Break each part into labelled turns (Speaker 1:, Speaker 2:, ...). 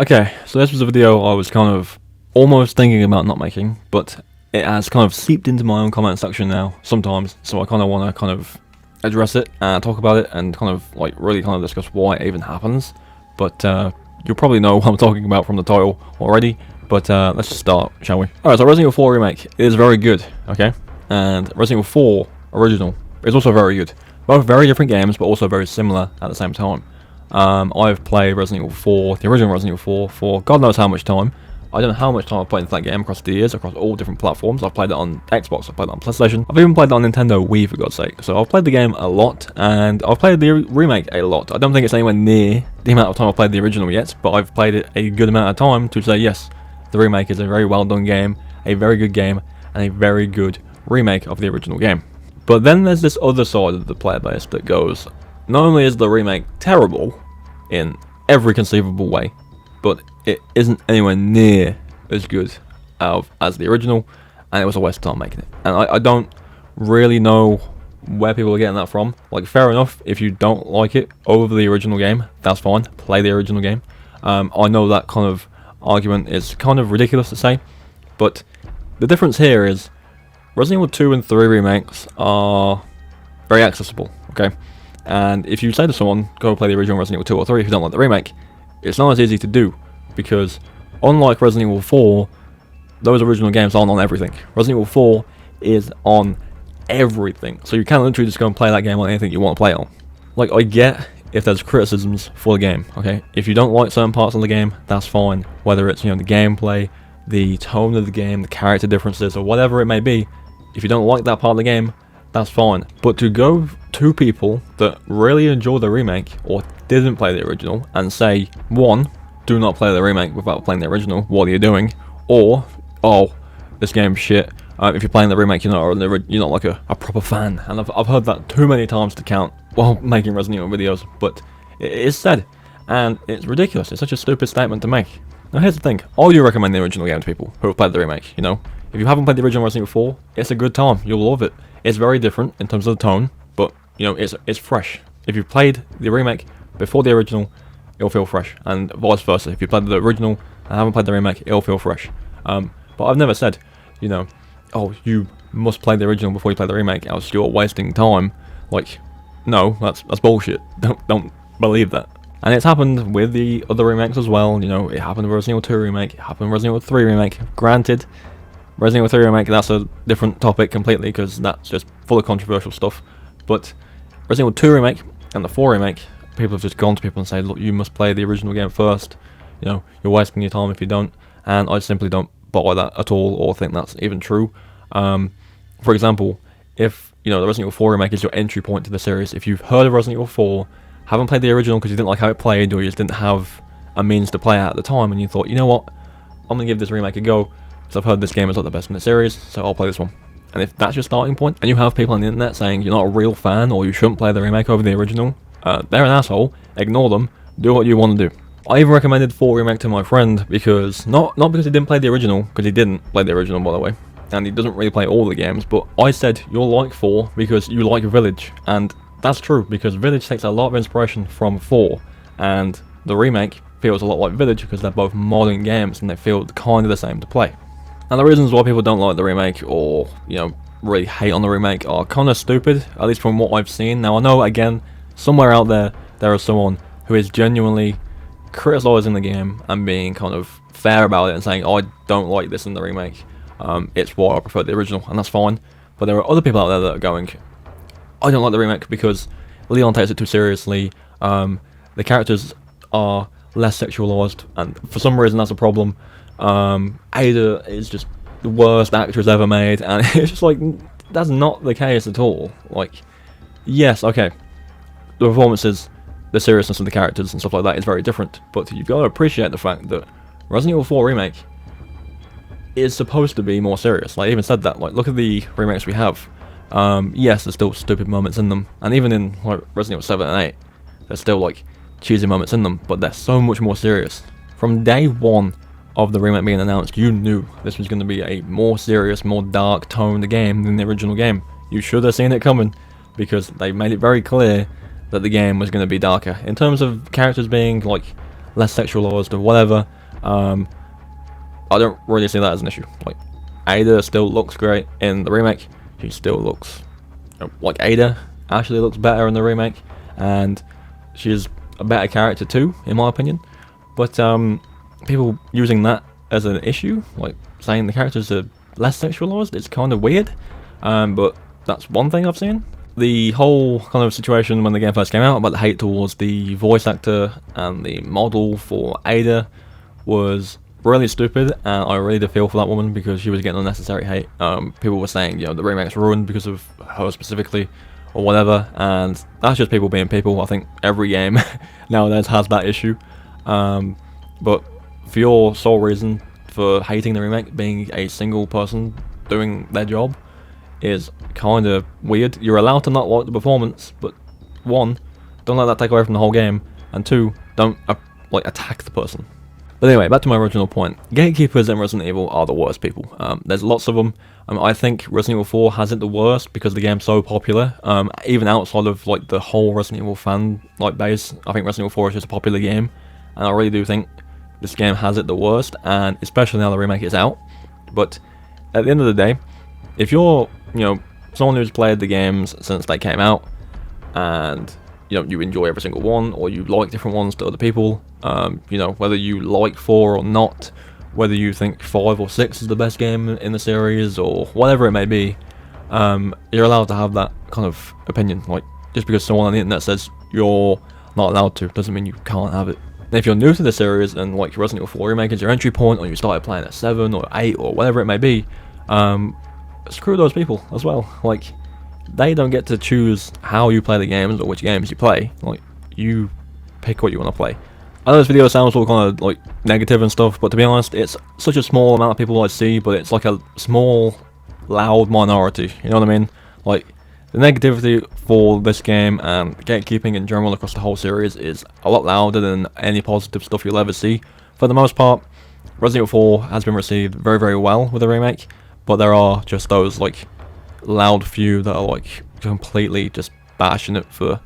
Speaker 1: Okay, so this was a video I was kind of almost thinking about not making, but it has kind of seeped into my own comment section now sometimes, so I kind of want to kind of address it and talk about it and kind of like really kind of discuss why it even happens. But you'll probably know what I'm talking about from the title already, but let's just start, shall we? Alright, so Resident Evil 4 Remake is very good, okay? And Resident Evil 4 Original is also very good. Both very different games, but also very similar at the same time. I've played Resident Evil 4, the original Resident Evil 4, for God knows how much time. I don't know how much time I've played into that game across the years, across all different platforms. I've played it on Xbox, I've played it on PlayStation, I've even played it on Nintendo Wii, for God's sake. So I've played the game a lot, and I've played the remake a lot. I don't think it's anywhere near the amount of time I've played the original yet, but I've played it a good amount of time to say yes, the remake is a very well done game, a very good game, and a very good remake of the original game. But then there's this other side of the player base that goes, not only is the remake terrible in every conceivable way, but it isn't anywhere near as good as the original, and it was a waste of time making it. And I don't really know where people are getting that from. Like, fair enough, if you don't like it over the original game, that's fine, play the original game. I know that kind of argument is kind of ridiculous to say, but the difference here is Resident Evil 2 and 3 remakes are very accessible, okay? And if you say to someone, go play the original Resident Evil 2 or 3 if you don't like the remake, it's not as easy to do, because unlike Resident Evil 4, those original games aren't on everything. Resident Evil 4 is on everything, so you can literally just go and play that game on anything you want to play it on. Like, I get if there's criticisms for the game, okay? If you don't like certain parts of the game, that's fine. Whether it's, the gameplay, the tone of the game, the character differences, or whatever it may be, if you don't like that part of the game, that's fine. But to go to people that really enjoy the remake or didn't play the original and say, one, do not play the remake without playing the original, what are you doing? Or, oh, this game's shit, if you're playing the remake, you're not like a proper fan. And I've heard that too many times to count while making Resident Evil videos, but it is said, and it's ridiculous. It's such a stupid statement to make. Now here's the thing, I do recommend the original game to people who have played the remake, If you haven't played the original Resident Evil 4, it's a good time, you'll love it. It's very different in terms of the tone, but, it's fresh. If you've played the remake before the original, it'll feel fresh, and vice versa. If you played the original and haven't played the remake, it'll feel fresh. But I've never said, oh, you must play the original before you play the remake, else you're wasting time. Like, no, that's bullshit. Don't believe that. And it's happened with the other remakes as well. It happened with Resident Evil 2 remake, it happened with Resident Evil 3 remake. Granted, Resident Evil 3 remake, that's a different topic completely, because that's just full of controversial stuff. But Resident Evil 2 remake and the 4 remake, people have just gone to people and said, look, you must play the original game first. You're wasting your time if you don't. And I simply don't buy that at all, or think that's even true. For example, if the Resident Evil 4 remake is your entry point to the series, if you've heard of Resident Evil 4, haven't played the original because you didn't like how it played, or you just didn't have a means to play it at the time, and you thought, you know what, I'm gonna give this remake a go, because I've heard this game is like the best in the series, so I'll play this one. And if that's your starting point, and you have people on the internet saying you're not a real fan, or you shouldn't play the remake over the original, they're an asshole, ignore them, do what you want to do. I even recommended 4 remake to my friend, because, not because he didn't play the original, because he didn't play the original, by the way, and he doesn't really play all the games, but I said, you'll like 4 because you like Village, and that's true, because Village takes a lot of inspiration from 4, and the remake feels a lot like Village because they're both modern games and they feel kind of the same to play. And the reasons why people don't like the remake, or, really hate on the remake, are kind of stupid, at least from what I've seen. Now I know, again, somewhere out there is someone who is genuinely criticising the game and being kind of fair about it and saying, oh, I don't like this in the remake, it's why I prefer the original, and that's fine. But there are other people out there that are going, I don't like the remake because Leon takes it too seriously, the characters are less sexualized, and for some reason that's a problem. Ada is just the worst actress ever made, and it's just like, that's not the case at all. Like, yes, okay, the performances, the seriousness of the characters and stuff like that is very different, but you've got to appreciate the fact that Resident Evil 4 Remake is supposed to be more serious. Like, I even said that, like, look at the remakes we have. Yes, there's still stupid moments in them, and even in like Resident Evil 7 and 8, there's still like cheesy moments in them, but they're so much more serious. From day one of the remake being announced, you knew this was going to be a more serious, more dark toned game than the original game. You should have seen it coming, because they made it very clear that the game was going to be darker. In terms of characters being like less sexualized or whatever. I don't really see that as an issue. Like, Ada still looks great in the remake. She still looks like Ada actually looks better in the remake, and she's a better character too, in my opinion. But people using that as an issue, like saying the characters are less sexualized, it's kind of weird. But that's one thing I've seen. The whole kind of situation when the game first came out about the hate towards the voice actor and the model for Ada was really stupid, and I really did feel for that woman because she was getting unnecessary hate. People were saying, you know, the remake's ruined because of her specifically, or whatever, and that's just people being people. I think every game nowadays has that issue. But for your sole reason for hating the remake being a single person doing their job is kind of weird. You're allowed to not like the performance, but one, don't let that take away from the whole game, and two, don't like attack the person. But anyway, back to my original point. Gatekeepers in Resident Evil are the worst people. There's lots of them. I think Resident Evil 4 has it the worst because the game's so popular. Even outside of like the whole Resident Evil fan base, I think Resident Evil 4 is just a popular game, and I really do think this game has it the worst, and especially now the remake is out. But at the end of the day, if you're, you know, someone who's played the games since they came out, and you know, you enjoy every single one, or you like different ones to other people, you know, whether you like 4 or not, whether you think 5 or 6 is the best game in the series, or whatever it may be, you're allowed to have that kind of opinion. Like, just because someone on the internet says you're not allowed to, doesn't mean you can't have it. And if you're new to the series, and like Resident Evil 4 Remake is your entry point, or you started playing at 7 or 8 or whatever it may be, screw those people as well. Like, they don't get to choose how you play the games or which games you play. Like, you pick what you want to play. I know this video sounds all kind of like negative and stuff, but to be honest, it's such a small amount of people I see, but it's like a small, loud minority. You know what I mean? Like, the negativity for this game and gatekeeping in general across the whole series is a lot louder than any positive stuff you'll ever see. For the most part, Resident Evil 4 has been received very, very well with the remake, but there are just those like loud few that are like completely just bashing it for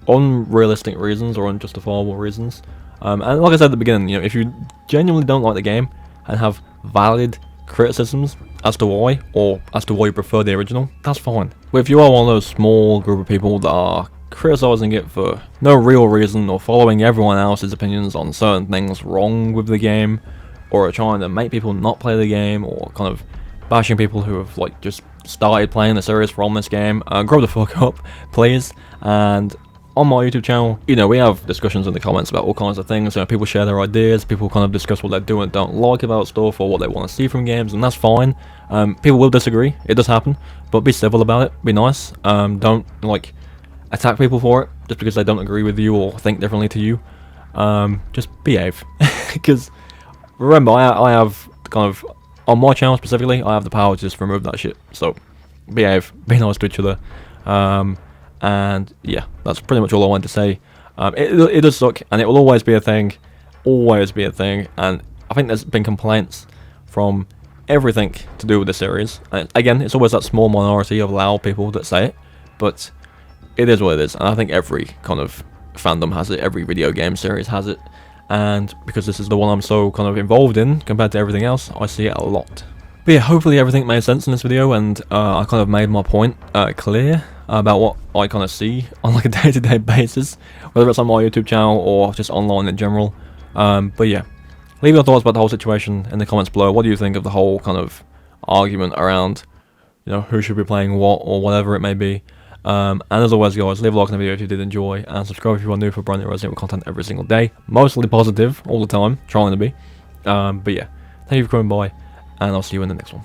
Speaker 1: unrealistic reasons or unjustifiable reasons. And like I said at the beginning, you know, if you genuinely don't like the game and have valid criticisms as to why, or as to why you prefer the original, that's fine. But if you are one of those small group of people that are criticizing it for no real reason, or following everyone else's opinions on certain things wrong with the game, or are trying to make people not play the game, or kind of bashing people who have like just started playing the series from this game, grow the fuck up, please. And on my YouTube channel, you know, we have discussions in the comments about all kinds of things. You know, people share their ideas, people kind of discuss what they do and don't like about stuff, or what they want to see from games, and that's fine. People will disagree, it does happen, but be civil about it, be nice. Don't like attack people for it just because they don't agree with you or think differently to you. Just behave. Because remember, I have kind of, on my channel specifically, I have the power to just remove that shit. So behave, be nice to each other. And yeah, that's pretty much all I wanted to say. It does suck, and it will always be a thing, and I think there's been complaints from everything to do with the series. And again, it's always that small minority of loud people that say it, but it is what it is, and I think every kind of fandom has it, every video game series has it, and because this is the one I'm so kind of involved in compared to everything else, I see it a lot. But yeah, hopefully everything made sense in this video, and I kind of made my point clear about what I kind of see on like a day-to-day basis, whether it's on my YouTube channel or just online in general. But yeah, leave your thoughts about the whole situation in the comments below. What do you think of the whole kind of argument around, you know, who should be playing what or whatever it may be? And as always, guys, leave a like on the video if you did enjoy, and subscribe if you are new for brand new Resident Evil content every single day. Mostly positive all the time, trying to be. But yeah, thank you for coming by, and I'll see you in the next one.